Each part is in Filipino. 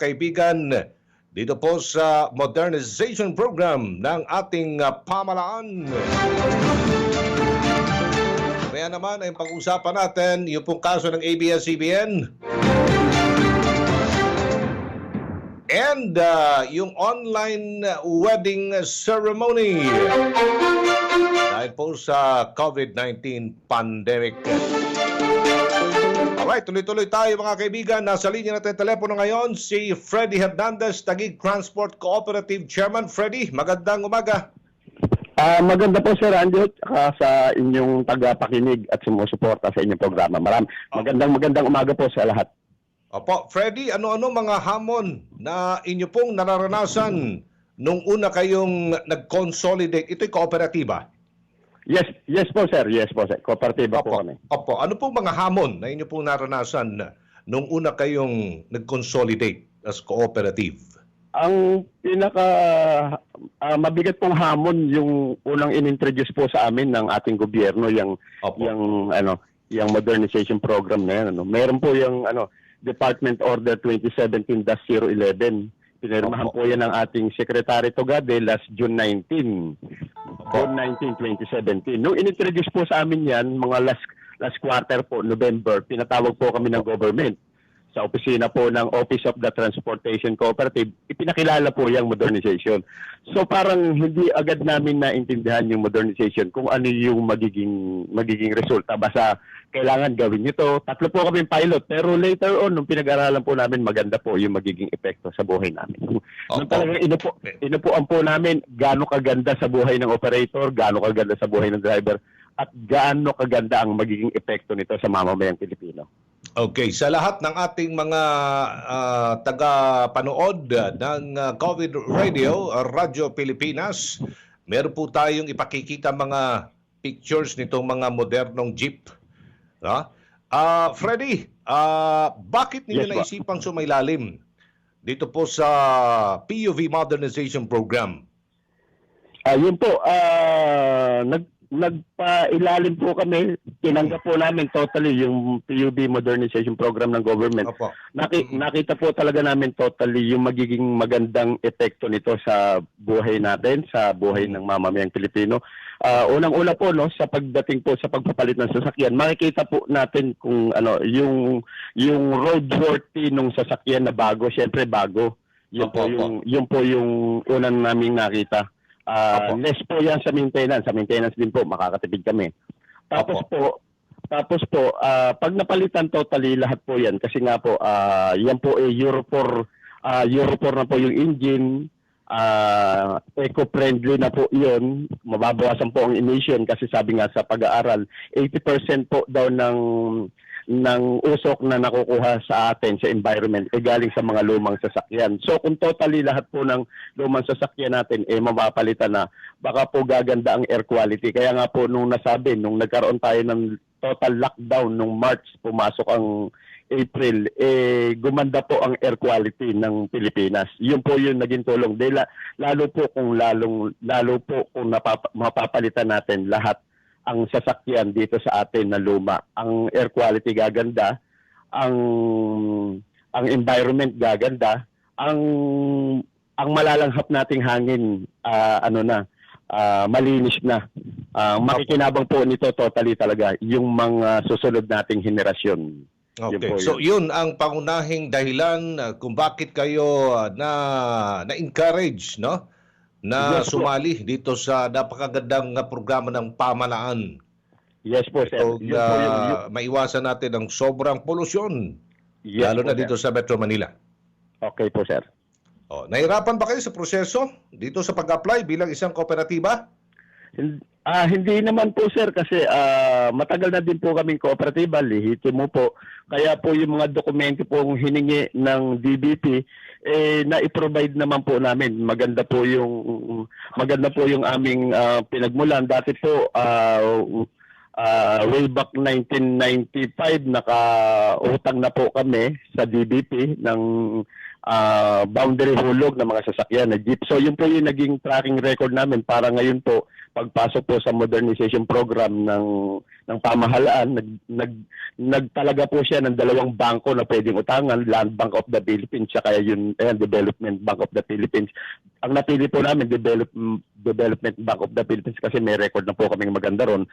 kaibigan dito po sa modernization program ng ating pamalaan. Kaya naman ay pag-usapan natin yung pong kaso ng ABS-CBN and yung online wedding ceremony dahil po sa COVID-19 pandemic. Alright, tuloy-tuloy tayo mga kaibigan. Nasa linya natin telepono ngayon si Freddy Hernandez, Taguig Transport Cooperative Chairman. Freddy, magandang umaga. Maganda po Sir Andy at sa inyong tagapakinig at sumusuporta sa inyong programa. Magandang umaga po sa lahat. Opo, Freddy, ano-ano mga hamon na inyo pong nararanasan nung una kayong nag-consolidate? Ito'y kooperatiba? Yes po sir. Kooperatiba po kami. Opo, ano pong mga hamon na inyo pong naranasan nung una kayong nag-consolidate as cooperative? Ang pinaka mabigat pong hamon yung unang inintroduce po sa amin ng ating gobyerno yung modernization program na yan. Meron po yung Department Order 2017-011. Pinirmahan po yan ng ating Secretary Togade last June 19, 2017. Nung inintroduce po sa amin yan, mga last quarter po, November, pinatawag po kami ng government sa opisina po ng Office of the Transportation Cooperative. Ipinakilala po yung modernization. So parang hindi agad namin naintindihan yung modernization kung ano yung magiging resulta. Basta kailangan gawin ito. Tatlo po kami pilot, pero later on, nung pinag-aralan po namin, maganda po yung magiging epekto sa buhay namin. Nung talagang inupuan po namin gaano kaganda sa buhay ng operator, gaano kaganda sa buhay ng driver, at gaano kaganda ang magiging epekto nito sa mamamayang Pilipino. Okay, sa lahat ng ating mga taga-panood ng COVID Radio, Radyo Pilipinas, meron po tayong ipakikita mga pictures nitong mga modernong jeep. Freddy, bakit ninyo naisipang sumailalim dito po sa PUV Modernization Program? Yun po, nagpailalim po kami, tinanggap po namin totally yung PUB Modernization Program ng government. Nakita po talaga namin totally yung magiging magandang epekto nito sa buhay natin, sa buhay ng mamamayang Pilipino. Unang-una po sa pagdating po sa pagpapalit ng sasakyan, makikita po natin kung yung roadworthy ng sasakyan na bago, syempre bago. Yun po yung unang naming nakita. Less po yan sa maintenance. Sa maintenance din po, makakatipid kami. Tapos po, pag napalitan totally lahat po yan, kasi nga po, yan po Euro 4 na po yung engine, eco-friendly na po yun, mababawasan po ang emission kasi sabi nga sa pag-aaral, 80% po daw ng usok na nakukuha sa atin sa environment galing sa mga lumang sasakyan. So kung totally lahat po ng lumang sasakyan natin mapapalitan na, baka po gaganda ang air quality. Kaya nga po nung nagkaroon tayo ng total lockdown nung March, pumasok ang April, gumanda po ang air quality ng Pilipinas. Yun po yung naging tulong. Lalo po kung mapapalitan natin lahat ang sasakyan dito sa atin na luma. Ang air quality gaganda, ang environment gaganda, ang malalanghap nating hangin malinis na. Makikinabang po nito totally talaga yung mga susunod nating henerasyon. Okay. So yun ang pangunahing dahilan kung bakit kayo na-encourage na sumali dito sa napakagandang programa ng pamalaan. Yes po, sir. Maiwasan natin ang sobrang polusyon, lalo na dito sa Metro Manila. Okay po, sir. Nahirapan ba kayo sa proseso dito sa pag-apply bilang isang kooperatiba? Hindi naman po, sir, kasi matagal na din po kaming kooperatiba, lihitimo po. Kaya po yung mga dokumento pong hiningi ng DBP, na-i-provide naman po namin. Maganda po yung aming pinagmulan. Dati po, way back 1995, naka-utang na po kami sa DBP ng boundary hulog ng mga sasakyan na jeep. So yun po yung naging tracking record namin para ngayon po, pagpasok po sa modernization program ng ng pamahalaan, nagtalaga po siya ng dalawang bangko na pwedeng utangan, Land Bank of the Philippines at yung Development Bank of the Philippines. Ang napili po namin, Development Bank of the Philippines, kasi may record na po kaming maganda ron.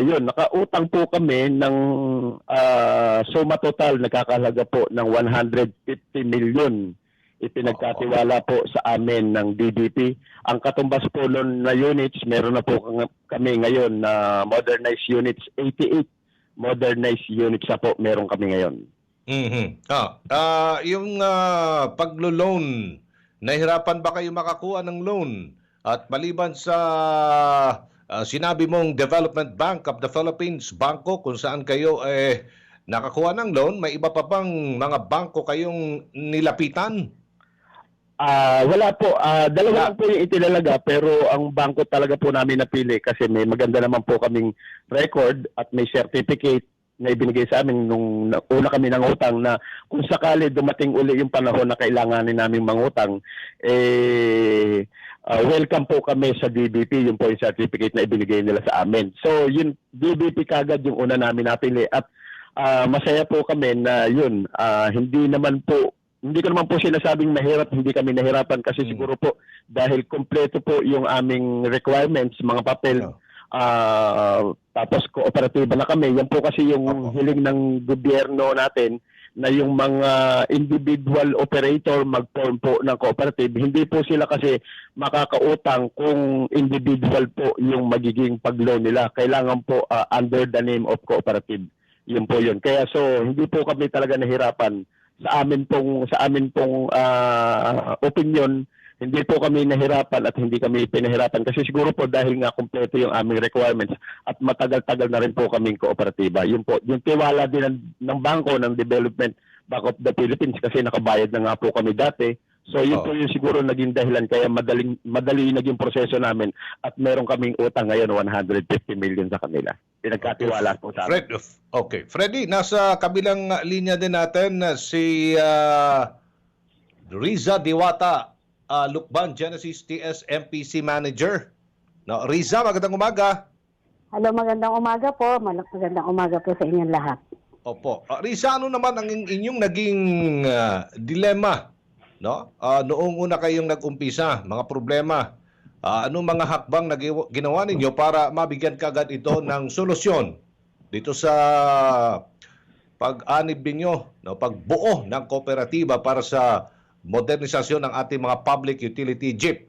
Yun, nakautang po kami ng suma total, nagkakahalaga po ng 150 million. Ipinagkatiwala po sa amin ng DBP. Ang katumbas po nun na units, meron na po kami ngayon na modernized units, 88 modernized units na po meron kami ngayon. Yung paglo-loan, nahirapan ba kayo makakuha ng loan? At maliban sa sinabi mong Development Bank of the Philippines, bangko kung saan kayo nakakuha ng loan, may iba pa bang mga bangko kayong nilapitan? Wala po. Dalawa lang po yung itinalaga, pero ang bangko talaga po namin napili kasi may maganda naman po kaming record at may certificate na ibinigay sa amin nung una kami ng utang na kung sakali dumating uli yung panahon na kailanganin namin mangutang, welcome po kami sa DBP, yung po yung certificate na ibinigay nila sa amin. So, yun, DBP kagad yung una namin napili at masaya po kami na yun, hindi ko naman po sinasabing mahirap, hindi kami nahirapan kasi siguro po dahil kompleto po yung aming requirements, mga papel, tapos kooperatiba na kami. Yan po kasi yung hiling ng gobyerno natin na yung mga individual operator mag-form po ng cooperative. Hindi po sila kasi makakautang kung individual po yung magiging pag-loan nila. Kailangan po under the name of cooperative. Yun po yun. Kaya so hindi po kami talaga nahirapan. Sa amin pong opinion, hindi po kami nahirapan at hindi kami pinahirapan kasi siguro po dahil nga kumpleto yung aming requirements at matagal-tagal na rin po kaming kooperatiba. Yun po, yung tiwala din ng bangko ng Development Bank of the Philippines kasi nakabayad na nga po kami dati. So yun po yung siguro naging dahilan kaya madali naging proseso namin at meron kaming utang ngayon 150 million sa kanila. Pinagkatiwala po sa amin. Okay. Freddy, nasa kabilang linya din natin si Riza Diwata, Lukban Genesis TS MPC Manager. No, Riza, magandang umaga. Hello, magandang umaga po. Magandang umaga po sa inyong lahat. Opo. Riza, ano naman ang inyong naging dilema? No? Noong una kayong nag-umpisa, mga problema, anong mga hakbang na ginawa ninyo para mabigyan kagad ito ng solusyon dito sa pag-anib ninyo, no? Pagbuo ng kooperatiba para sa modernisasyon ng ating mga public utility jeep?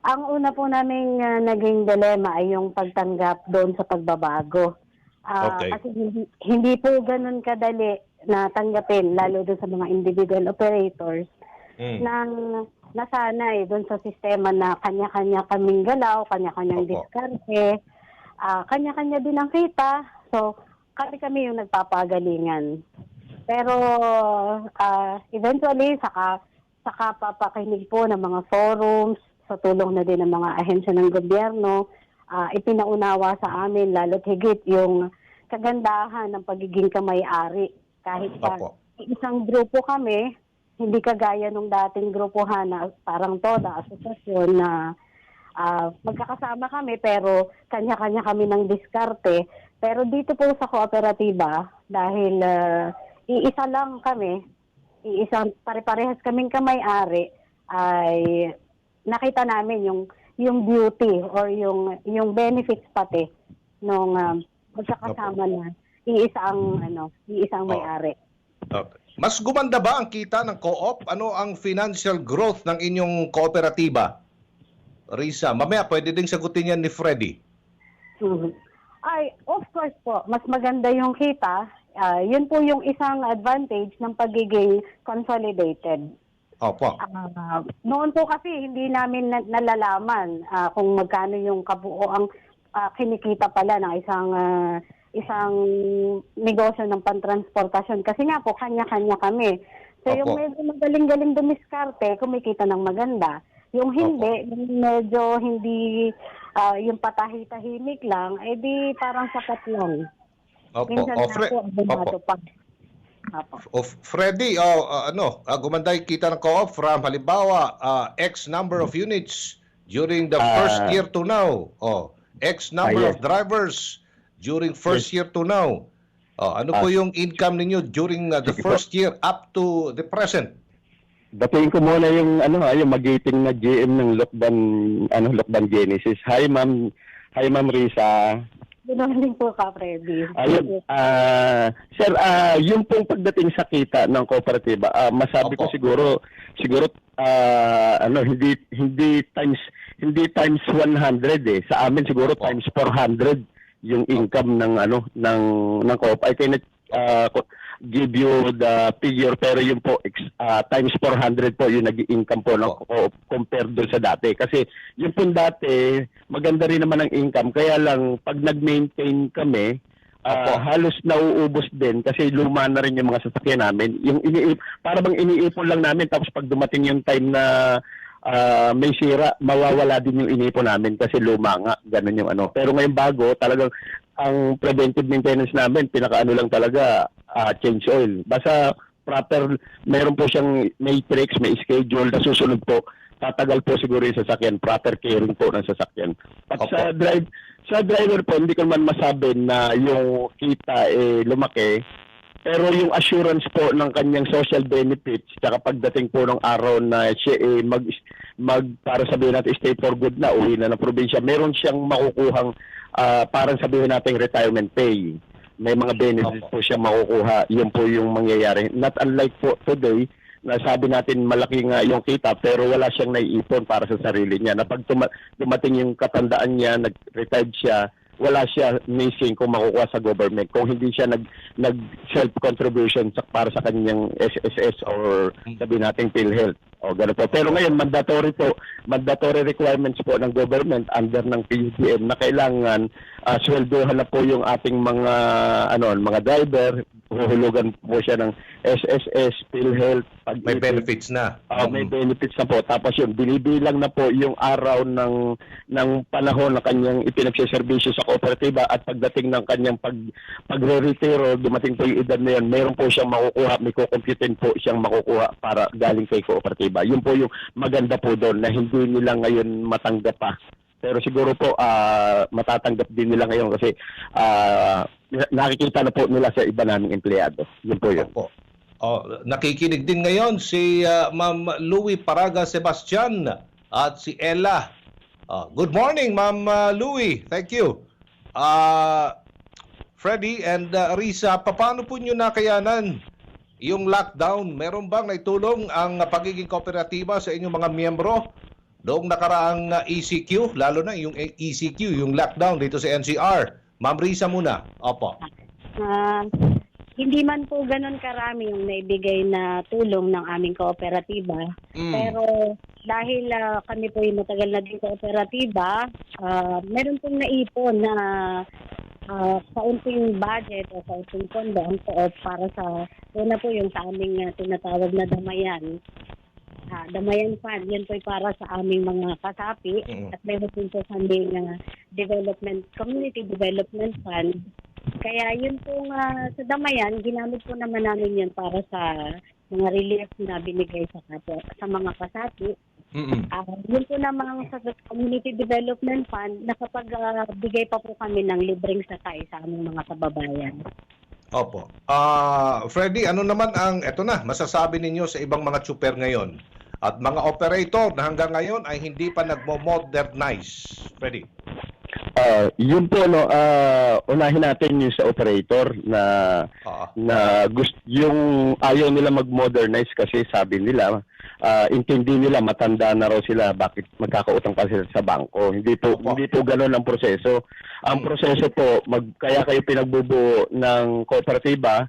Ang una po naming naging dilema ay yung pagtanggap doon sa pagbabago. Kasi hindi po ganun kadali na tanggapin, lalo doon sa mga individual operators, nang nasanay doon sa sistema na kanya-kanya kaming galaw, kanya-kanyang diskarte, kanya-kanya din ang kita. So, kami yung nagpapagalingan. Pero, eventually, saka papakinig po ng mga forums, sa tulong na din ng mga ahensya ng gobyerno, ipinaunawa sa amin, lalo't higit yung kagandahan ng pagiging kamay-ari. Kahit pa isang grupo kami, hindi kagaya nung dating grupohan na parang toda, asosasyon na magkakasama kami pero kanya-kanya kami ng diskarte. Pero dito po sa kooperatiba, dahil iisa lang kami, pare-parehas kaming kamay-ari, ay nakita namin yung beauty or yung benefits pati nung magkakasama na iisang may-ari. Okay. Mas gumanda ba ang kita ng co-op? Ano ang financial growth ng inyong kooperatiba? Risa, mamaya pwede ding sagutin yan ni Freddy. Ay, of course po, mas maganda yung kita. Yun po yung isang advantage ng pagiging consolidated. Opo. Noon po kasi hindi namin nalalaman kung magkano yung kabuoang kinikita pala ng isang negosyo ng pantransportasyon. Kasi nga po, kanya-kanya kami. So yung medyo magaling-galing dumiskarte, kumikita ng maganda. Yung hindi, medyo hindi, yung patahi-tahimik lang, di parang sapat lang. Minsan na po, bumato pa. Freddy, gumanda yung kita ng co-op from halimbawa, X number of units during the first year to now. X number Yes. of drivers during first year to now. Ano po yung income ninyo during the Sige po. first year up to the present? Batiin ko muna yung yung magiting na GM ng Lokban Genesis. Hi ma'am Risa. Good morning po, Ka Freddy. Ayun, sir, yung pong pagdating sa kita ng kooperatiba, masabi ko siguro hindi times 100 eh. Sa amin siguro times 400 yung income ng co-op. I cannot give you the figure, pero yun po times 400 po yung nag-income po ng co-op compared doon sa dati. Kasi yung po dati, maganda rin naman ang income, kaya lang pag nag-maintain kami, halos nauubos din kasi luma na rin yung mga sasakyan namin. Para bang iniipon lang namin, tapos pag dumating yung time na may sira, mawawala din yung inipon namin kasi luma nga, ganun yung Pero ngayon bago, talagang ang preventive maintenance namin, pinakaano lang talaga, change oil. Basta proper, meron po siyang matrix, may schedule na susunod po. Tatagal po siguro yung sasakyan, proper caring po ng sasakyan. At sa driver po, hindi ko naman masabi na yung kita lumaki, pero yung assurance po ng kanyang social benefits, tsaka pagdating po ng araw na siya para sabihin natin stay for good na, uwi na ng probinsya, meron siyang makukuhang parang sabihin natin retirement pay. May mga benefits po siya makukuha. Yun po yung mangyayari. Not unlike po today, na sabi natin malaki nga yung kita pero wala siyang naiipon para sa sarili niya. Na pag dumating yung katandaan niya, nag-retired siya, wala siya missing kung makukuha sa government. Kung hindi siya nag-self-contribution para sa kanyang SSS or sabihin natin PhilHealth. O gano'n po. Pero ngayon, mandatory requirements po ng government under ng PUBM na kailangan sweldohan na po yung ating mga driver, huhulugan po siya ng SSS, PhilHealth. May benefits na. May benefits na po. Tapos yun, binibilang na po yung araw ng panahon na kanyang ipinagsiservisyo sa kooperatiba at pagdating ng kanyang pagre-retiro, dumating po yung edad na yun, meron po siyang makukuha, may kukumputin po siyang makukuha para galing kay kooperatiba. Yun po yung maganda po doon na hindi nila ngayon matanggap pa. Pero siguro po matatanggap din nila ngayon kasi nakikita na po nila sa iba naming empleyado. Yun po yun. Opo. Nakikinig din ngayon si Ma'am Louie Paraga Sebastian at si Ella. Good morning, Ma'am Louie. Thank you. Freddy and Risa, paano po nyo nakayanan yung lockdown? Meron bang naitulong ang pagiging kooperatiba sa inyong mga miyembro noong nakaraang ECQ, lalo na yung ECQ, yung lockdown dito sa NCR? Ma'am Risa muna. Opo. Hindi man po ganun karami yung naibigay na tulong ng aming kooperatiba. Pero dahil kami po yung matagal na din kooperatiba, meron pong naipon na kaunting budget o kaunting pondo ang co-op para sa una po yung sa aming tinatawag na damayan. Damayan Fund, yun po para sa aming mga kasapi at meron po kaming Community Development Fund. Kaya yun po sa damayan, ginamit po naman namin yun para sa mga relief na binigay sa mga kasapi. Yun po naman sa Community Development Fund, nakapagbigay pa po kami ng libreng sakay sa aming mga kababayan. Opo. Freddy, ano naman eto na, masasabi ninyo sa ibang mga super ngayon at mga operator na hanggang ngayon ay hindi pa nagmo-modernize? Freddy. Yun po unahin natin yung sa operator na gusto yung ayaw nila mag-modernize kasi sabi nila intindi nila matanda na raw sila, bakit magkakautang pa sila sa bangko. Hindi po ganoon ang proseso. Ang proseso po kaya kayo pinagbubuo ng kooperatiba.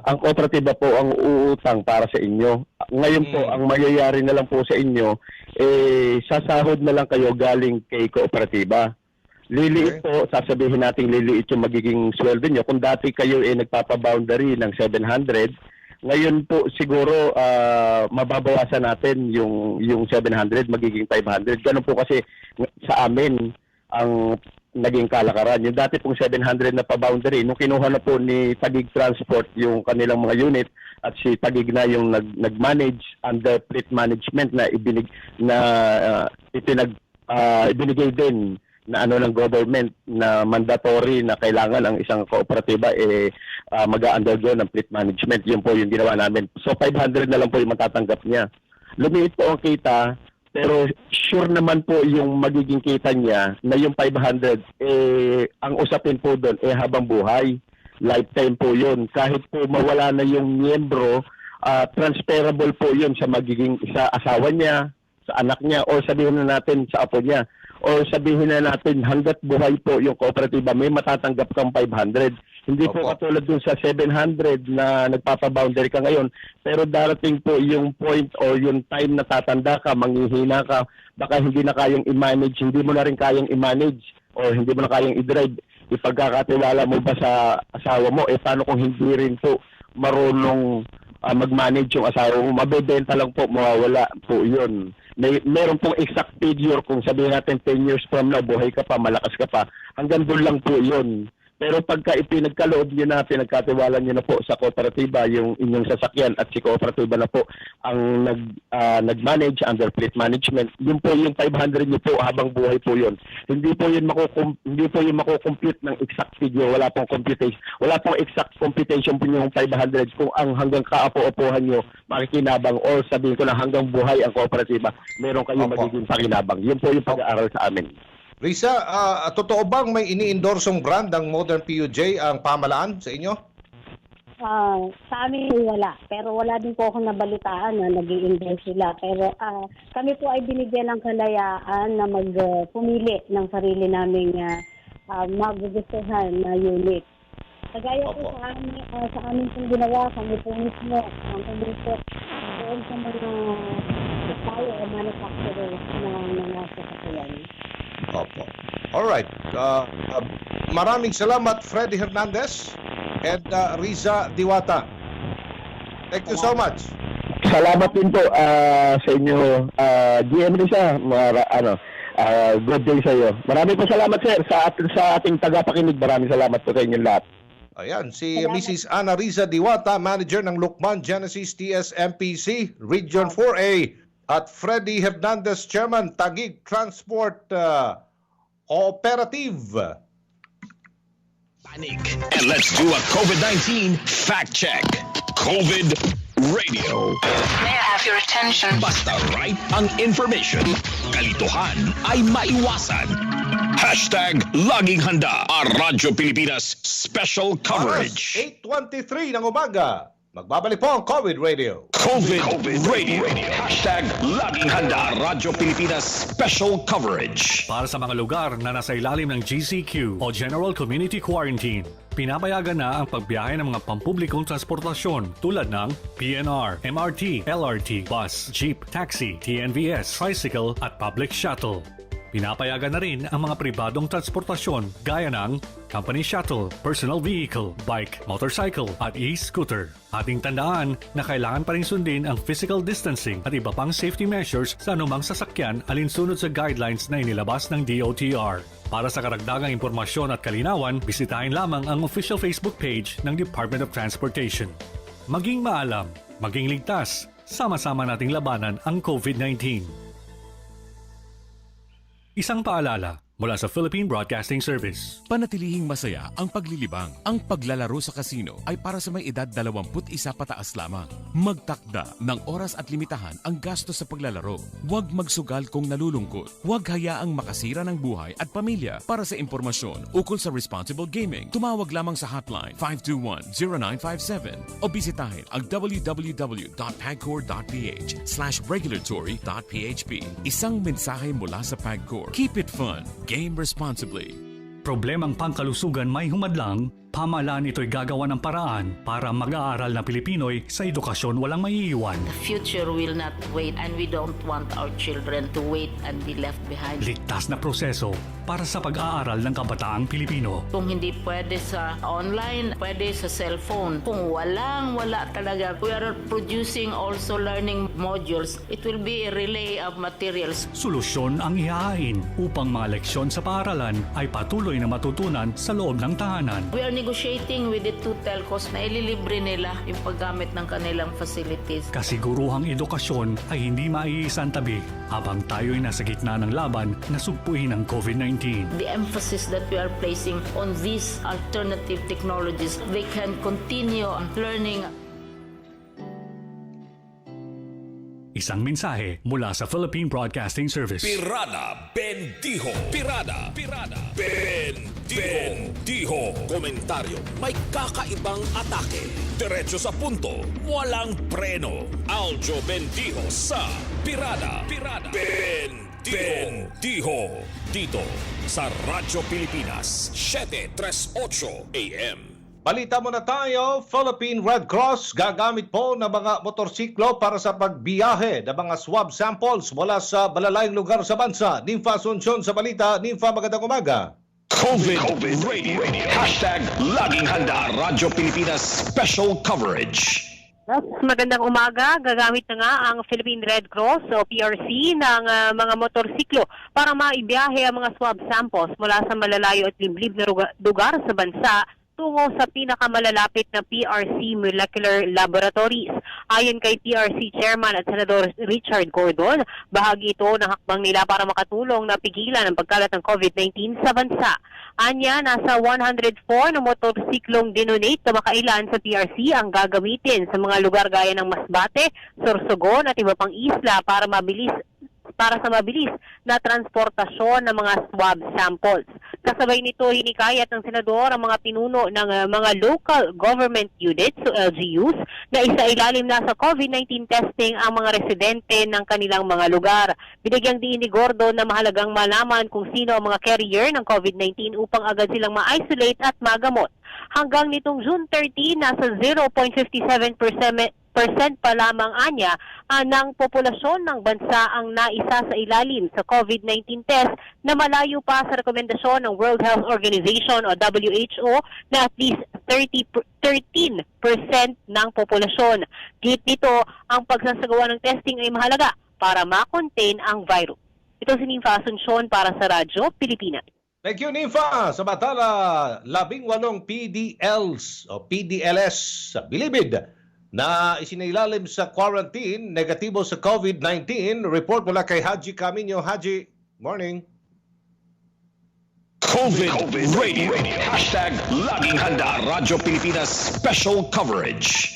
Ang kooperatiba po ang uutang para sa inyo. Ngayon po, ang mayayari na lang po sa inyo, sasahod na lang kayo galing kay kooperatiba. Liliit po, sasabihin natin liliit yung magiging sweldo nyo. Kung dati kayo nagpapa-boundary ng 700, ngayon po siguro mababawasan natin yung 700, magiging 500. Ganun po kasi sa amin ang naging kalakaran. Yung dati pong 700 na pa-boundary, nung kinuha na po ni Taguig Transport yung kanilang mga unit at si Taguig na yung nag-manage under fleet management na ibinigay din ng government na mandatory na kailangan ang isang kooperatiba mag-undergo ng fleet management. Yun po yung ginawa namin. So 500 na lang po yung matatanggap niya. Lumiit po ang kita, pero sure naman po yung magiging kita niya na yung 500, ang usapin po doon, habang buhay. Lifetime po yun. Kahit po mawala na yung miyembro, transferable po yun sa asawa niya, sa anak niya, o sabihin na natin sa apo niya. O sabihin na natin hanggat buhay po yung kooperatiba, may matatanggap kang 500. Hindi po katulad dun sa 700 na nagpapa-boundary ka ngayon. Pero darating po yung point o yung time na tatanda ka, manghihina ka, baka hindi na kayang i-manage, hindi mo na rin kayang i-manage o hindi mo na kayang i-drive. Ipagkakatiwala mo ba sa asawa mo? Paano kung hindi rin po marunong mag-manage yung asawa mo? Mabebenta lang po, mawawala po yun. Meron pong exact figure kung sabihin natin 10 years from now, buhay ka pa, malakas ka pa. Hanggang doon lang po yun. Pero pagka ipinagkaloob nyo na, pinagkatiwala nyo na po sa kooperatiba, yung inyong sasakyan at si kooperatiba na po ang nag-manage under fleet management, yun po yung 500 nyo po habang buhay po yun. Hindi po yun makukompute ng exact figure. Wala pong computation. Wala pong exact computation po yung 500 kung ang hanggang kaapo-apuhan nyo makikinabang or sabihin ko na hanggang buhay ang kooperatiba, meron kayong magiging pakinabang. Yun po yung pag-aaral sa amin. Risa, totoo bang may ini-endorsong brand ng Modern PUJ ang pamalaan sa inyo? Sa amin wala. Pero wala din po akong nabalitaan na nag-i-endorse sila. Pero kami po ay binigyan ng kalayaan na magpumili ng sarili naming magugustuhan na unit. Kagaya po sa amin pong ginawa, kami po mismo ang pumusok doon sa mga supplier o manufacturers na nasa sasakyan. Opo. Alright. Maraming salamat, Freddy Hernandez and Riza Diwata. Thank you so much. Salamat din po sa inyo, GM Riza. Good day sa iyo. Maraming po salamat, sir, sa ating tagapakinig. Maraming salamat po sa inyong lahat. Ayan, si Mrs. Ana Riza Diwata, manager ng Lukman Genesis TSMPC, Region 4A, at Freddy Hernandez, chairman, Taguig Transport Cooperative. Panic, and let's do a COVID-19 fact check. COVID Radio. May I have your attention? Basta right ang information, kalituhan ay maiwasan. Hashtag Laging Handa, ang Radyo Pilipinas Special Coverage. 8:23 ng umaga. Magbabalik po ang COVID Radio. COVID Radio. Hashtag Laging Handa, Radyo Pilipinas Special Coverage. Para sa mga lugar na nasa ilalim ng GCQ o General Community Quarantine, pinapayagan na ang pagbiyahe ng mga pampublikong transportasyon tulad ng PNR, MRT, LRT, bus, jeep, taxi, TNVS, tricycle at public shuttle. Pinapayagan na rin ang mga pribadong transportasyon gaya ng company shuttle, personal vehicle, bike, motorcycle at e-scooter. Ating tandaan na kailangan pa rin sundin ang physical distancing at iba pang safety measures sa anumang sasakyan alinsunod sa guidelines na inilabas ng DOTR. Para sa karagdagang impormasyon at kalinawan, bisitahin lamang ang official Facebook page ng Department of Transportation. Maging maalam, maging ligtas, sama-sama nating labanan ang COVID-19. Isang paalala mula sa Philippine Broadcasting Service. Panatilihing masaya ang paglilibang. Ang paglalaro sa kasino ay para sa may edad 21 pataas lamang. Magtakda ng oras at limitahan ang gastos sa paglalaro. Huwag magsugal kung nalulungkot. Huwag hayaang makasira ng buhay at pamilya. Para sa impormasyon ukol sa responsible gaming, tumawag lamang sa hotline 521-0957 o bisitahin ang www.pagcor.ph/regulatory.php. Isang mensahe mula sa Pagcor. Keep it fun. Game responsibly. Problemang pangkalusugan may humadlang, pamahalaan ito'y gagawa ng paraan para mag-aaral na Pilipinoy sa edukasyon walang maiiwan. The future will not wait and we don't want our children to wait and be left behind. Ligtas na proseso para sa pag-aaral ng kabataang Pilipino. Kung hindi pwede sa online, pwede sa cellphone. Kung wala talaga, we are producing also learning modules. It will be a relay of materials. Solusyon ang ihahain upang mga leksyon sa paaralan ay patuloy na matutunan sa loob ng tahanan. We are negotiating with the two telcos na ililibre nila yung paggamit ng kanilang facilities. Kasiguruhang edukasyon ay hindi maiisang tabi habang tayo'y nasa gitna ng laban na sugpuin ng COVID-19. The emphasis that we are placing on these alternative technologies, they can continue learning. Isang mensahe mula sa Philippine Broadcasting Service. Birada, Bendijo. Birada, Bendijo. Komentaryo, may kakaibang atake. Diretso sa punto, walang preno. Aljo Bendijo sa Birada. Bendijo. Dito sa Radyo Pilipinas, 738 AM. Balita muna tayo, Philippine Red Cross gagamit po ng mga motorsiklo para sa pagbiyahe ng mga swab samples mula sa malalayong lugar sa bansa. Ninfa Asuncion sa balita. Ninfa, magandang umaga. COVID Radio. Hashtag Laging Handa. Radyo Pilipinas Special Coverage. Magandang umaga. Gagamit na nga ang Philippine Red Cross o PRC ng mga motorsiklo para maibiyahe ang mga swab samples mula sa malalayo at liblib na lugar sa bansa tungo sa pinakamalalapit na PRC Molecular Laboratories. Ayon kay PRC Chairman at Senador Richard Gordon, bahagi ito ng hakbang nila para makatulong na pigilan ang pagkalat ng COVID-19 sa bansa. Anya, nasa 104 na motorsiklong dinonate na makailan sa PRC ang gagamitin sa mga lugar gaya ng Masbate, Sorsogon at iba pang isla para sa mabilis na transportasyon ng mga swab samples. Kasabay nito, hinikayat ng senador ang mga pinuno ng mga local government units o LGUs na isailalim na sa COVID-19 testing ang mga residente ng kanilang mga lugar. Binigyang diin ni Gordon na mahalagang malaman kung sino ang mga carrier ng COVID-19 upang agad silang ma-isolate at magamot. Hanggang nitong June 13, nasa 0.57% pa lamang anya ng populasyon ng bansa ang naisa sa ilalim sa COVID-19 test na malayo pa sa rekomendasyon ng World Health Organization o WHO na at least 13% ng populasyon. Git dito, ang pagsasagawa ng testing ay mahalaga para ma-contain ang virus. Ito si Ninfa Asuncion para sa Radyo Pilipinas. Thank you, Ninfa. Samantala, 18 PDLs o PDLS sa Bilibid na isinailalim sa quarantine, negatibo sa COVID-19. Report mula kay Haji Camino. Haji, morning. COVID Radio. Hashtag Laging Handa. Radyo Pilipinas Special Coverage.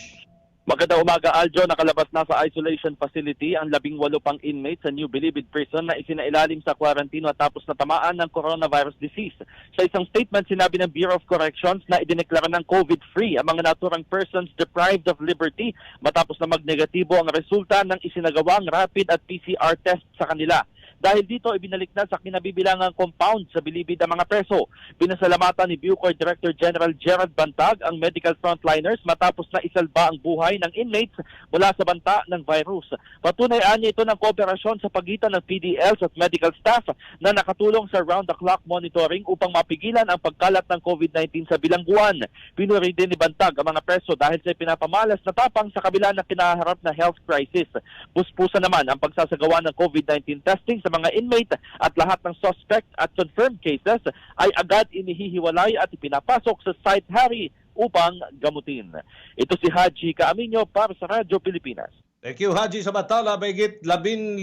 Magandang umaga, Aljo. Nakalabas na sa isolation facility ang 18 pang inmates sa New Bilibid Prison na isinailalim sa quarantine matapos na tamaan ng coronavirus disease. Sa isang statement, sinabi ng Bureau of Corrections na idineklara ng COVID-free ang mga naturang persons deprived of liberty matapos na magnegatibo ang resulta ng isinagawang rapid at PCR test sa kanila. Dahil dito, ibinalik na sa kinabibilangang compound sa Bilibid ang mga preso. Binasalamatan ni Bucor Director General Gerald Bantag ang medical frontliners matapos na isalba ang buhay ng inmates mula sa banta ng virus. Patunay niya ito ng kooperasyon sa pagitan ng PDLs at medical staff na nakatulong sa round-the-clock monitoring upang mapigilan ang pagkalat ng COVID-19 sa bilangguan. Pinuri din ni Bantag ang mga preso dahil sa pinapamalas na tapang sa kabila ng kinaharap na health crisis. Puspusa naman ang pagsasagawa ng COVID-19 testing sa mga inmate at lahat ng suspect at confirmed cases ay agad inihihiwalay at ipinapasok sa site Harry upang gamutin. Ito si Haji Camino para sa Radyo Pilipinas. Thank you, Haji. Samantala, mahigit 15,000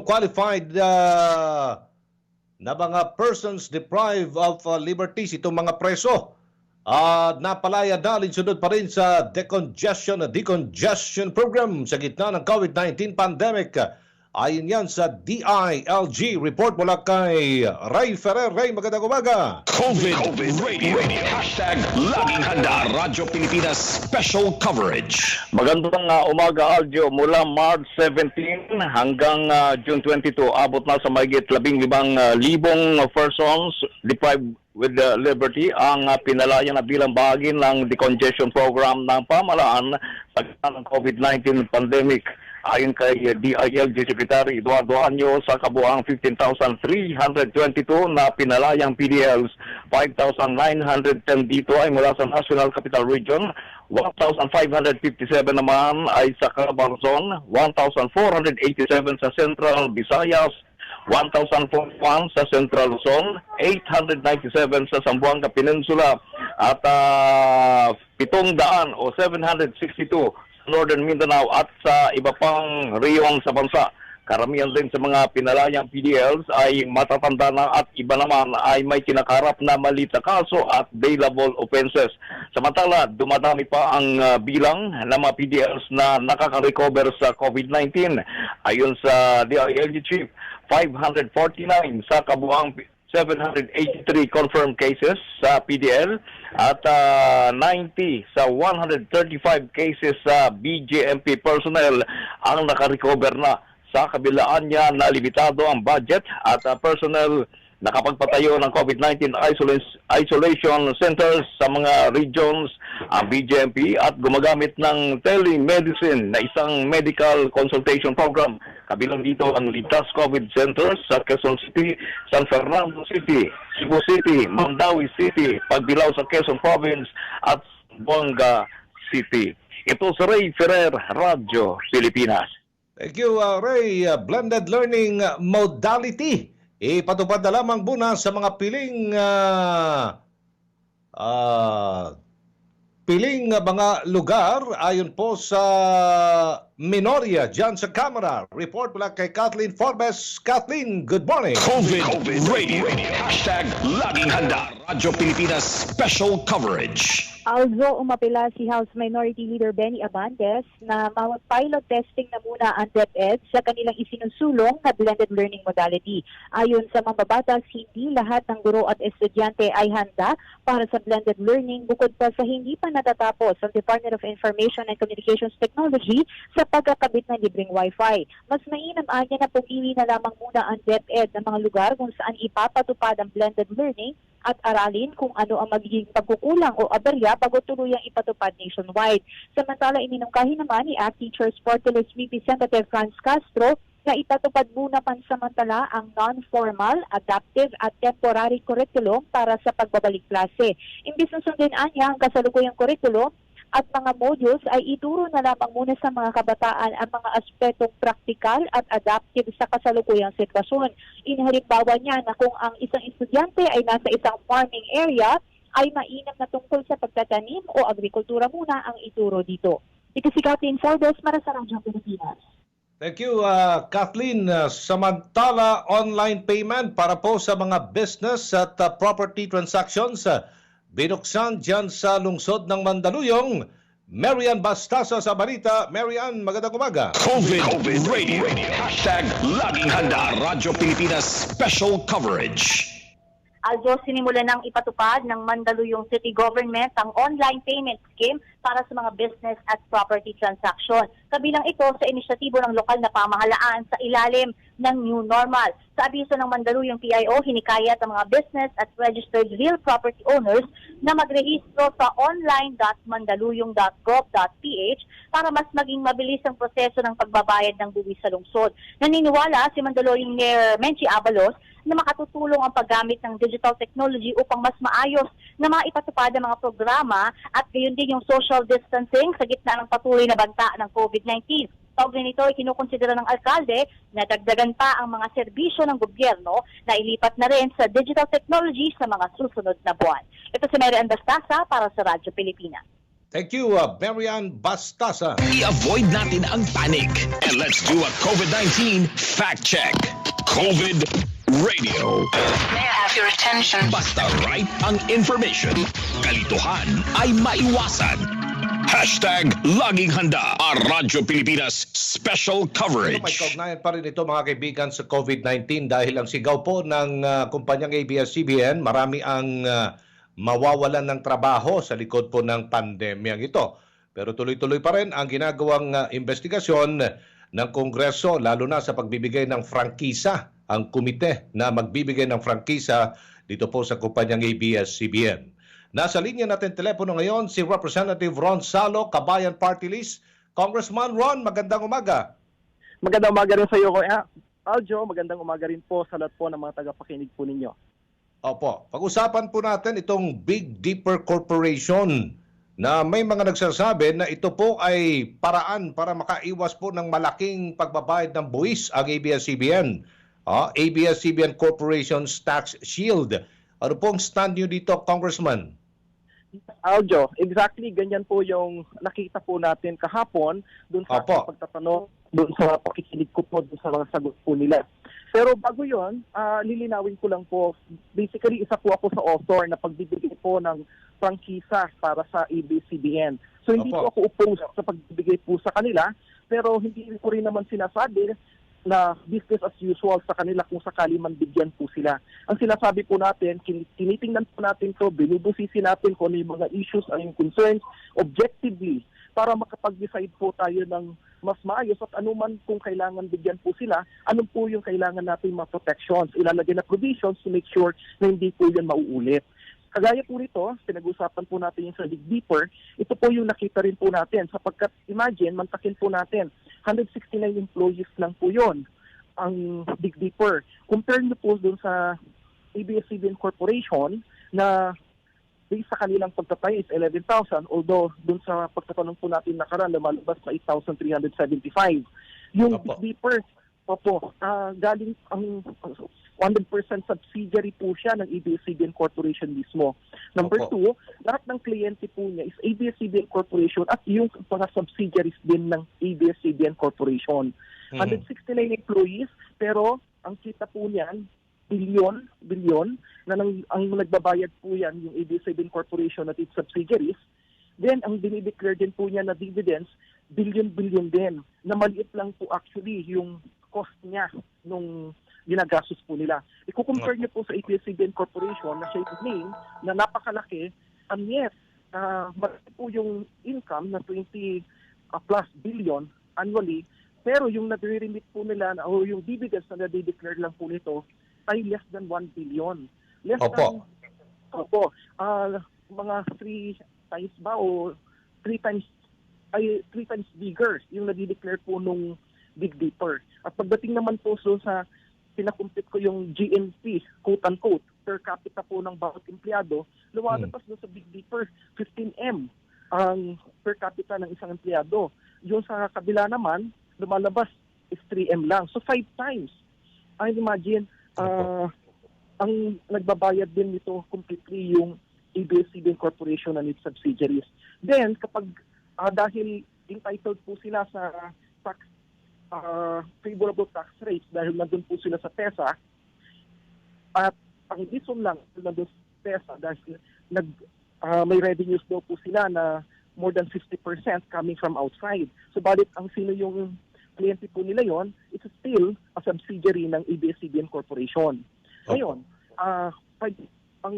qualified na mga persons deprived of liberties, itong mga preso. Napalaya dahil sunod pa rin sa decongestion program sa gitna ng COVID-19 pandemic. Ayon yan sa DILG. Report mula kay Ray Ferrer. Ray, magandang umaga. COVID Radio. Hashtag Laging Handa. Radyo Pilipinas Special Coverage. Magandang umaga, Aljo. Mula March 17 hanggang June 22, abot na sa mahigit 15,000 persons deprived with liberty ang pinalaya na bilang bahagi ng decongestion program ng pamahalaan sa gitna ng COVID-19 pandemic. Ayon kay DILG Secretary Eduardo Anyo, sa kabuang 15,322 na pinalayang PDLs, 5,910 dito ay mula sa National Capital Region, 1,557 naman ay sa Calabarzon, 1,487 sa Central Visayas, 1,041 sa Central Luzon, 897 sa Zamboanga Peninsula, at 700 o 762 sa Northern Mindanao at sa iba pang reyon sa bansa. Karamihan din sa mga pinalayang PDLs ay matatanda na at iba naman ay may kinakarap na maliit na kaso at bailable offenses. Samantala, dumadami pa ang bilang ng mga PDLs na nakaka-recover sa COVID-19. Ayon sa DILG Chief, 549 sa kabuang 783 confirmed cases sa PDL at 90 sa 135 cases sa BJMP personnel ang naka-recover na. Sa kabilaan niya na limitado ang budget at personnel nakapagpatayo ng COVID-19 isolation centers sa mga regions ang BJMP at gumagamit ng telemedicine na isang medical consultation program. Kabilang dito ang Ligtas COVID centers sa Quezon City, San Fernando City, Cebu City, Mandawi City, Pagbilao sa Quezon Province at Buanga City. Ito si Ray Ferrer, Radyo Pilipinas. Thank you, Ray. Blended learning modality. Ipatupad na lamang muna sa mga piling mga lugar ayon po sa Minoria dyan sa camera. Report mula kay Kathleen Forbes. Kathleen, good morning. COVID Radio. Hashtag laging handa. Radyo Pilipinas Special Coverage. Although umapila si House Minority Leader Benny Abantes na pilot testing na muna ang DepEd sa kanilang isinusulong na blended learning modality. Ayon sa mambabatas, hindi lahat ng guro at estudyante ay handa para sa blended learning bukod pa sa hindi pa natatapos ang Department of Information and Communications Technology sa pagkakabit ng libreng Wi-Fi. Mas mainam anya na pumili na lamang muna ang DepEd ng mga lugar kung saan ipapatupad ang blended learning at aralin kung ano ang magiging pagkukulang o aberya bago tuluyang ipatupad nationwide. Samantala, iminungkahi naman ni ACT Teachers Party List Representative Franz Castro na ipatupad muna pansamantala ang non-formal, adaptive at temporary curriculum para sa pagbabalik klase. Imbis na sundin niya ang kasalukuyang curriculum at mga modules ay ituro na lamang muna sa mga kabataan ang mga aspetong praktikal at adaptive sa kasalukuyang sitwasyon. Inahalimbawa niya na kung ang isang estudyante ay nasa isang farming area, ay mainam na tungkol sa pagtatanim o agrikultura muna ang ituro dito. Ito si Kathleen Forbes para sa Radyo Pilipinas. Thank you, Kathleen. Samantala, online payment para po sa mga business at property transactions binuksan dyan sa lungsod ng Mandaluyong. Marian Bastasa sa balita. Marian, magandang umaga. COVID Radio. Hashtag laging handa. Radyo Pilipinas Special Coverage. Aldo, sinimulan ng ipatupad ng Mandaluyong City Government ang online payment scheme para sa mga business at property transaction. Kabilang ito sa inisyatibo ng lokal na pamahalaan sa ilalim ng New Normal. Sa abiso ng Mandaluyong PIO, hinikayat ang mga business at registered real property owners na magrehistro sa online.mandaluyong.gov.ph para mas maging mabilis ang proseso ng pagbabayad ng buwis sa lungsod. Naniniwala si Mandaluyong Mayor Menchi Abalos na makatutulong ang paggamit ng digital technology upang mas maayos na maipatupad ang mga programa at gayon din yung social distancing sa gitna ng patuloy na banta ng COVID-19. Kaugnay nito ay kinukonsidera ng alkalde na dagdagan pa ang mga serbisyo ng gobyerno na ilipat na rin sa digital technology sa mga susunod na buwan. Ito si Marian Bastasa para sa Radyo Pilipinas. Thank you, Marian Bastasa. I-avoid natin ang panic and let's do a COVID-19 fact check. COVID Radio. May I have your attention? Basta right ang information, kalituhan ay maiwasan. Hashtag laging handa ang Radyo Pilipinas Special Coverage. May kaugnayan pa rin ito mga kaibigan sa COVID-19 dahil ang sigaw po ng kumpanyang ABS-CBN, marami ang mawawalan ng trabaho sa likod po ng pandemyang ito. Pero tuloy-tuloy pa rin ang ginagawang investigasyon ng Kongreso, lalo na sa pagbibigay ng frangkisa, ang komite na magbibigay ng frangkisa dito po sa kumpanyang ABS-CBN. Nasa linya natin telepono ngayon si Representative Ron Salo, Kabayan Party List. Congressman Ron, magandang umaga. Magandang umaga rin sa iyo, Aljo. Magandang umaga rin po sa lahat po ng mga tagapakinig po ninyo. Opo. Pag-usapan po natin itong Big Dipper Corporation na may mga nagsasabi na ito po ay paraan para makaiwas po ng malaking pagbabayad ng buwis ang ABS-CBN. ABS-CBN Corporation's Tax Shield. Ano pong stand nyo dito, Congressman? Aljo, exactly ganyan po yung nakita po natin kahapon doon sa pagtatanong, doon sa pakikinig ko po, doon sa mga sagot po nila. Pero bago yon, lilinawin ko lang po, basically isa po ako sa author na pagbibigay po ng prangkisa para sa ABS-CBN. So hindi po ako opposed sa pagbibigay po sa kanila, pero hindi ko rin naman sinasabi na business as usual sa kanila kung sakali man bigyan po sila. Ang sinasabi po natin, tinitingnan po natin to, binubusisi natin kung ano yung mga issues, ano yung concerns, objectively, para makapag-decide po tayo ng mas maayos at anuman kung kailangan bigyan po sila, anong po yung kailangan natin mga protections, ilalagay na provisions to make sure na hindi po yun mauulit. Kagaya po nito, pinag-usapan po natin yung sa Dig Deeper, ito po yung nakita rin po natin sapagkat imagine, mantakin po natin, 169 employees lang po yun ang Dig Deeper. Compare nyo po dun sa ABS-CBN Corporation na based sa kanilang pagtatay is 11,000, although dun sa pagtatanong po natin nakaraan, lumalabas na 8,375. Yung Dig Deeper, galing ang 100% subsidiary po siya ng ABS-CBN Corporation mismo. Number two, lahat ng kliyente po niya is ABS-CBN Corporation at yung mga subsidiaries din ng ABS-CBN Corporation. 169 employees, pero ang kita po niyan, bilyon, na ang nagbabayad po yan yung ABS-CBN Corporation at its subsidiaries. Then, ang dinideclare din po niya na dividends, billion din, na maliit lang po actually yung cost niya nung ginagastos po nila. Iko-compare niyo po sa ABS-CBN Corporation na siya yung name na napakalaki, and yet, malaki po yung income na 20 plus billion annually, pero yung nagre-remit po nila o yung dividends na nade-declare lang po nito ay less than 1 billion. Less than, mga 3 times ba o 3 times bigger yung nade-declare po nung Dig Deeper. At pagdating naman po sa pinakumpit ko yung GNP, quote-unquote, per capita po ng bawat empleyado, lumalabas doon sa Dig Deeper, 15M ang per capita ng isang empleyado. Yung sa kabila naman, lumalabas is 3M lang. So 5 times. I imagine, ang nagbabayad din nito completely yung ABS-CBN Corporation and its subsidiaries. Then, kapag dahil entitled po sila sa tax favorable tax rates dahil nandun po sila sa PESA at ang reason lang nandun sa PESA dahil may revenues daw po sila na more than 50% coming from outside. So balit ang sino yung kliyente po nila yon, it's still a subsidiary ng ABS-CBN Corporation. Ngayon, ang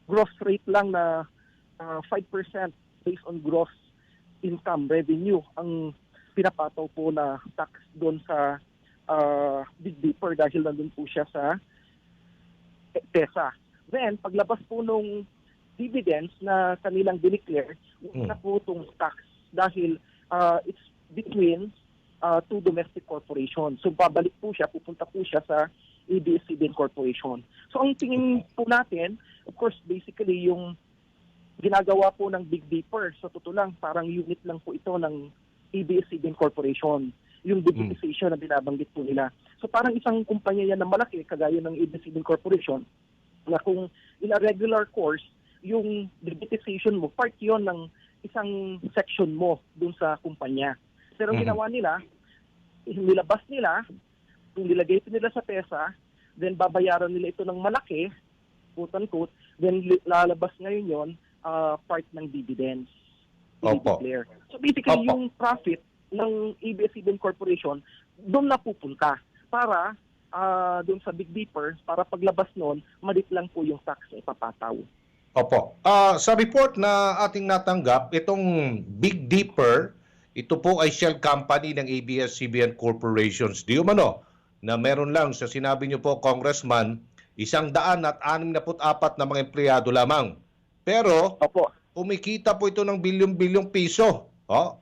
gross rate lang na 5% based on gross income revenue ang pinapataw po na tax doon sa Dig Deeper dahil nandun po siya sa PESA. Then, paglabas po nung dividends na kanilang dineclare, na po itong tax dahil it's between two domestic corporations. So, babalik po siya, pupunta po siya sa ABS-CBN Corporation. So, ang tingin po natin, of course, basically yung ginagawa po ng Dig Deeper, sa totoo lang, parang unit lang po ito ng ABS-CBN Corporation, yung digitization na binabanggit po nila. So parang isang kumpanya yan na malaki, kagaya ng ABS-CBN Corporation, na kung in a regular course, yung digitization mo, part yon ng isang section mo dun sa kumpanya. Pero ginawa nila, nilabas nila, kung nilagay ito nila sa PESA, then babayaran nila ito ng malaki, quote-unquote, then lalabas ngayon yon part ng dividends. So basically, yung profit ng ABS-CBN Corporation doon na pupunta para doon sa Dig Deeper, para paglabas noon, malit lang po yung tax na ipapataw. Sa report na ating natanggap, itong Dig Deeper, ito po ay shell company ng ABS-CBN Corporations. Di umano na meron lang, sa sinabi niyo po, Congressman, 164 na mga empleyado lamang. Pero, kumikita po ito ng bilyon-bilyong piso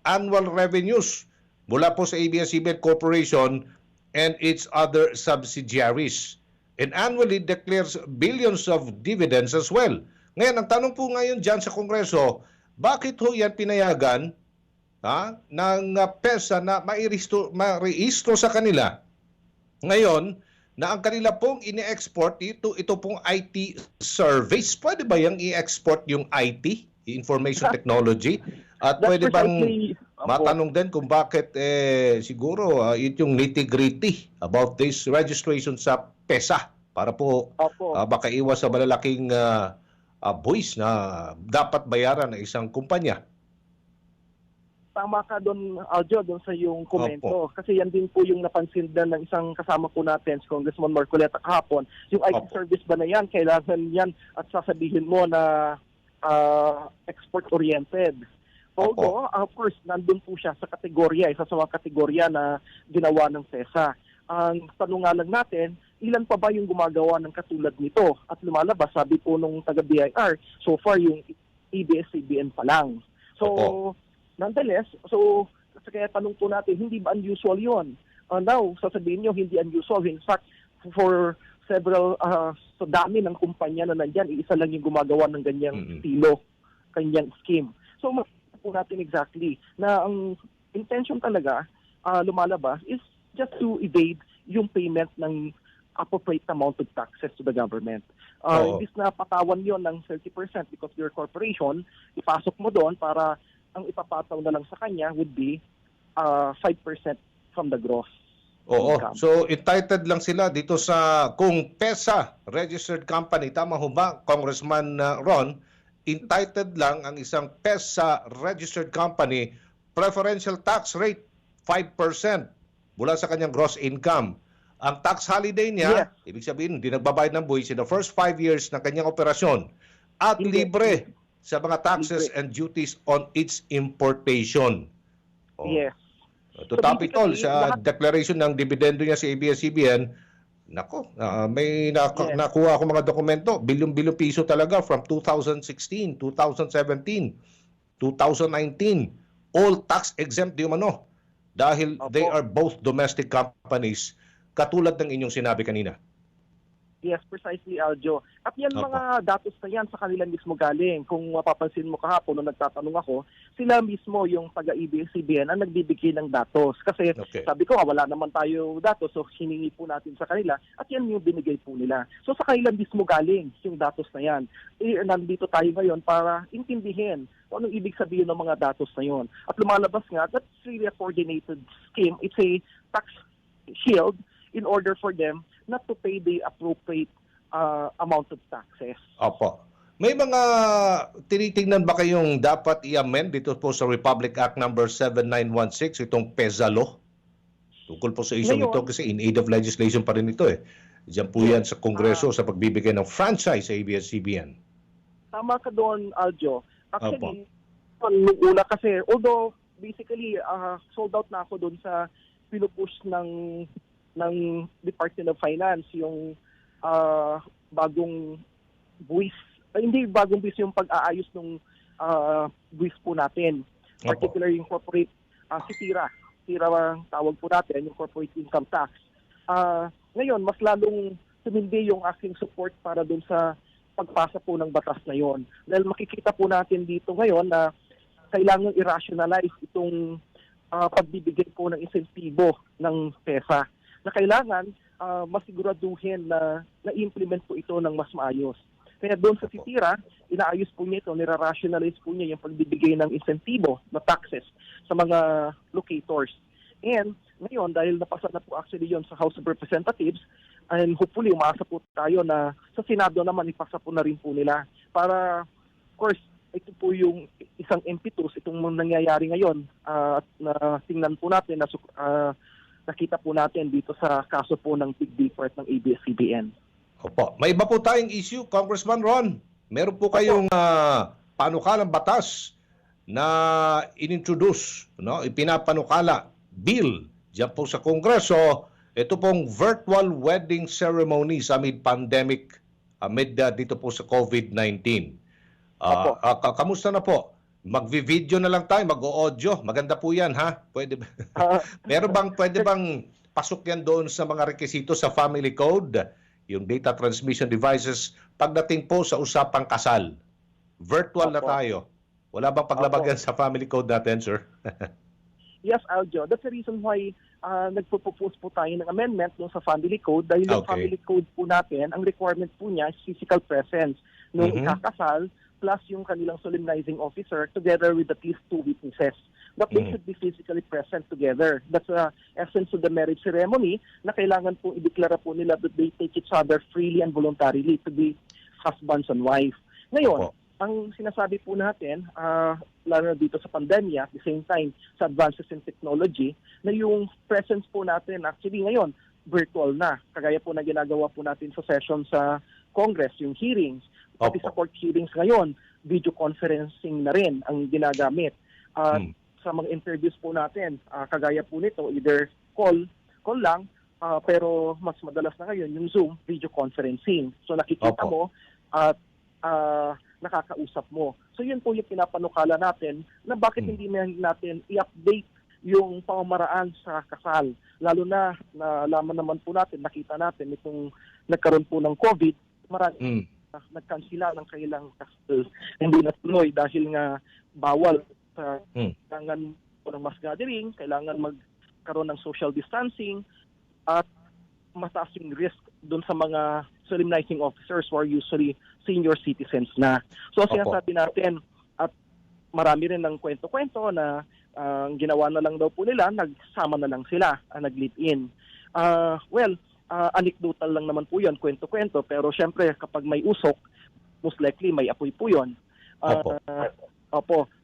annual revenues mula po sa ABS-CBN Corporation and its other subsidiaries. And annually declares billions of dividends as well. Ngayon, ang tanong po ngayon dyan sa Kongreso, bakit ho yan pinayagan ng PESA na mairehistro sa kanila? Ngayon, na ang kanila pong ini-export ito pong IT service. Pwede ba yung i-export yung IT, information technology? At pwede bang matanong din kung bakit siguro yung nitty-gritty about this registration sa PESA para po makaiwas sa malalaking buwis na dapat bayaran ng isang kumpanya. Tama ka doon, Aljo, doon sa yung komento. Kasi yan din po yung napansin din ng isang kasama po natin, si Congressman Marcoleta kahapon. Yung IT service ba na yan, kailangan yan at sasabihin mo na export-oriented. Although, of course, nandun po siya sa kategorya, isa sa mga kategorya na ginawa ng PESA. Ang tanong nga lang natin, ilan pa ba yung gumagawa ng katulad nito? At lumalabas, sabi po nung taga-BIR, so far yung ABS-CBN pa lang. So, nonetheless, kaya tanong po natin, hindi ba unusual yun? Now, sasabihin nyo, hindi unusual. In fact, for several, so dami ng kumpanya na nandyan, isa lang yung gumagawa ng ganyang estilo, kanyang scheme. So, makikita po natin exactly na ang intention talaga, lumalabas, is just to evade yung payment ng appropriate amount of taxes to the government. Imbis na patawan yon ng 30% because you're a corporation, ipasok mo doon para ang ipapataw na lang sa kanya would be 5% from the gross income. So entitled lang sila dito sa kung PESA registered company, tama ho ba, Congressman Ron, entitled lang ang isang PESA registered company, preferential tax rate 5% mula sa kanyang gross income. Ang tax holiday niya, ibig sabihin, hindi nagbabayad ng buwis in the first 5 years ng kanyang operasyon at libre sa mga taxes and duties on its importation. Yes. To top it all, sa declaration ng dividendo niya sa ABS-CBN, nako, may nakuha ako mga dokumento, bilyong-bilyong piso talaga from 2016, 2017, 2019. All tax exempt yung ano, dahil they are both domestic companies, katulad ng inyong sinabi kanina. Yes, precisely, Aljo. At yan mga datos na yan sa kanila mismo galing. Kung mapapansin mo kahapon nung nagtatanong ako, sila mismo yung taga-ABS-CBN ang nagbibigay ng datos. Kasi sabi ko, wala naman tayo datos, so hiningi po natin sa kanila at yan yung binigay po nila. So sa kanila mismo galing yung datos na yan. Nandito tayo ngayon para intindihin kung anong ibig sabihin ng mga datos na yon. At lumalabas nga, that's really a coordinated scheme. It's a tax shield in order for them not to pay the appropriate amount of taxes. Opo. May mga tinitingnan ba kayong dapat i-amend dito po sa Republic Act number 7916, itong PESA law? Tungkol po sa isyong ito kasi in aid of legislation pa rin ito eh. Diyan po yan sa Kongreso sa pagbibigay ng franchise sa ABS-CBN. Tama ka doon, Aljo. Actually, una kasi, although basically sold out na ako doon sa pinupush ng Department of Finance, yung bagong buwis, hindi bagong buwis, yung pag-aayos ng buwis po natin. Particularly yung corporate, si TIRA ang tawag po natin, yung corporate income tax. Ngayon, mas lalong tumindi yung aking support para dun sa pagpasa po ng batas na yon. Dahil makikita po natin dito ngayon na kailangan i-rationalize itong pagbibigay po ng insentibo ng PESA, na kailangan masiguraduhin na na-implement po ito ng mas maayos. Kaya doon sa sitira, inaayos po niya ito, nira-rationalize po niya yung pagbibigay ng insentibo na taxes sa mga locators. And ngayon, dahil napasa na po actually yon sa House of Representatives, and hopefully umaasa po tayo na sa Senado naman ipasa po na rin po nila. Para, of course, ito po yung isang impetus, itong nangyayari ngayon, na tingnan po natin na nakita po natin dito sa kaso po ng Big Dipper at ng ABS-CBN. Opo. May iba po tayong issue, Congressman Ron. Meron po kayong panukalang batas na inintroduce, ipinapanukala, bill, diyan po sa Kongreso, ito pong virtual wedding ceremonies amid pandemic, amid dito po sa COVID-19. Kamusta na po? Magvi-video na lang tayo, mag-o-audio. Maganda po yan, ha? Pwede pwede bang pasok yan doon sa mga rekisito sa family code, yung data transmission devices, pagdating po sa usapang kasal? Virtual na tayo. Wala bang paglabag yan sa family code natin, sir? Yes, Aljo. That's the reason why nagpo-propose po tayo ng amendment dun sa family code dahil yung family code po natin, ang requirement po niya is physical presence nung ikakasal plus yung kanilang solemnizing officer together with at least 2 witnesses. But they should be physically present together. That's the essence of the marriage ceremony na kailangan po ideklara po nila that they take each other freely and voluntarily to be husbands and wife. Ngayon, ang sinasabi po natin, lalo na dito sa pandemya, at the same time sa advances in technology, na yung presence po natin actually ngayon, virtual na. Kagaya po na ginagawa po natin sa session sa Congress, yung hearings, pati sa court hearings ngayon, video conferencing na rin ang ginagamit. Sa mga interviews po natin, kagaya po nito, either call lang, pero mas madalas na ngayon yung Zoom, video conferencing. So nakikita mo at nakakausap mo. So yun po yung pinapanukala natin na bakit hindi natin i-update yung pamamaraan sa kasal. Lalo na nalaman naman po natin, nakita natin itong nagkaroon po ng COVID, marami nagkansila ng kailang kasal. Hindi natuloy dahil nga bawal sa kailangan po ng mass gathering, kailangan magkaroon ng social distancing at mataas yung risk doon sa mga solemnizing officers who are usually senior citizens na. So sinasabi natin at marami rin ng kwento-kwento na ang ginawa na lang daw po nila, nagsama na lang sila, nag-live-in. Anecdotal lang naman po yun, kwento-kwento, pero syempre kapag may usok, most likely may apoy po yun.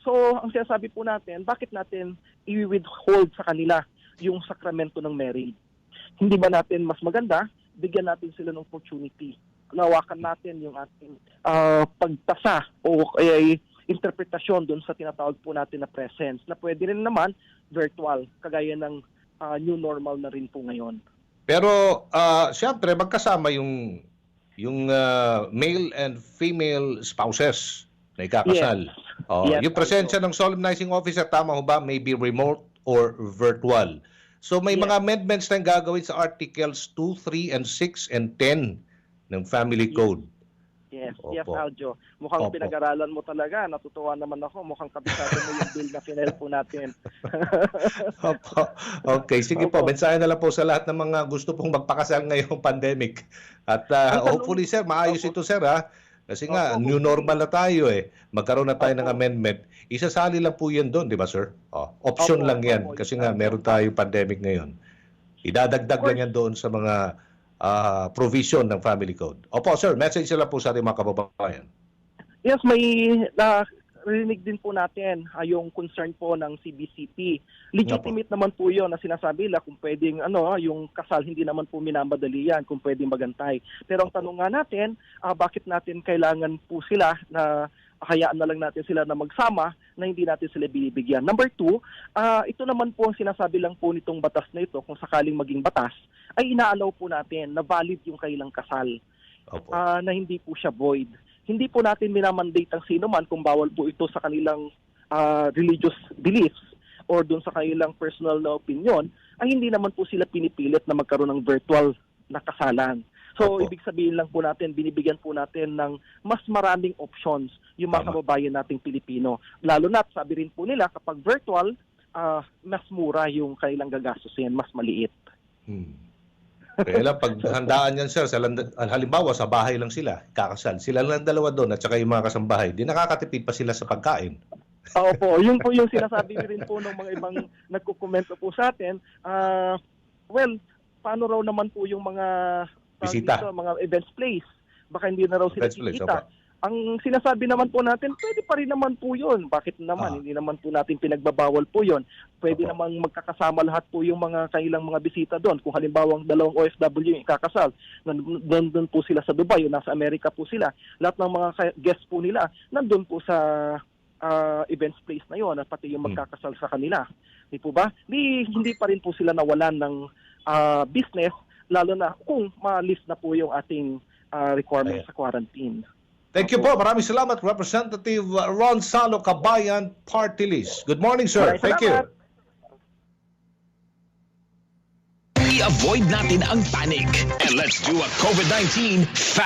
So ang sinasabi po natin, bakit natin i-withhold sa kanila yung sakramento ng marriage? Hindi ba natin mas maganda, bigyan natin sila ng opportunity. Lawakan natin yung ating pagtasa o interpretasyon doon sa tinatawag po natin na presence na pwede rin naman virtual, kagaya ng new normal na rin po ngayon. Pero siyempre magkasama yung male and female spouses na ikakasal. Yung presensya ng solemnizing officer, tama ho ba, may be remote or virtual. So may mga amendments na gagawin sa Articles 2, 3, and 6, and 10 ng Family Code. Yes, Aljo. Mukhang pinag-aralan mo talaga. Natutuwa naman ako. Mukhang kabisado mo yung bill na final po natin. Okay, sige po. Mensahe na lang po sa lahat ng mga gusto pong magpakasal ngayong pandemic. At hopefully, sir, maayos ito, sir, ha? Kasi nga, new normal na tayo magkaroon na tayo ng amendment. Isasali lang po yan doon, di ba, sir? Option lang yan kasi nga meron tayo pandemic ngayon. Idadagdag lang yan doon sa mga provision ng Family Code. Opo, sir, message lang po sa ating mga kababayan. Yes, may rinig din po natin yung concern po ng CBCP. Legitimate naman po yun na sinasabi nila kung pwedeng yung kasal hindi naman po minamadali yan, kung pwedeng magantay. Pero ang tanong nga natin, bakit natin kailangan po sila na hayaan na lang natin sila na magsama na hindi natin sila binibigyan. Number 2, ito naman po ang sinasabi lang po nitong batas na ito, kung sakaling maging batas, ay inaalaw po natin na valid yung kailang kasal. Na hindi po siya void. Hindi po natin minamandate ang sino man kung bawal po ito sa kanilang religious beliefs or dun sa kanilang personal na opinion, ay hindi naman po sila pinipilit na magkaroon ng virtual na kasalan. So, ibig sabihin lang po natin, binibigyan po natin ng mas maraming options yung mga kababayan nating Pilipino. Lalo na, sabi rin po nila, kapag virtual, mas mura yung kailang gagastusin, mas maliit. Kaya lang, pag handaan yan, sir, halimbawa sa bahay lang sila, kakasal. Sila lang dalawa doon at saka yung mga kasambahay. Di nakakatipid pa sila sa pagkain. Opo, yun po yung sinasabi rin po ng mga ibang nagkukomento po sa atin. Paano raw naman po yung mga bisita, mga events place? Baka hindi na raw sila kikita. Ang sinasabi naman po natin, pwede pa rin naman po yun. Bakit naman? Hindi naman po natin pinagbabawal po yun. Pwede namang magkakasama lahat po yung mga kailang mga bisita doon. Kung halimbawa ang 2 OFW yung ikakasal, nandun po sila sa Dubai, nasa Amerika po sila. Lahat ng mga guests po nila, nandun po sa events place na yun at pati yung magkakasal sa kanila. Di po ba? Hindi pa rin po sila nawalan ng business, lalo na kung ma-lift na po yung ating requirements sa quarantine. Thank you po. Maraming salamat, Representative Ron Salo, Kabayan Party List. Good morning, sir. Thank you. I-avoid natin ang panic and let's do a COVID-19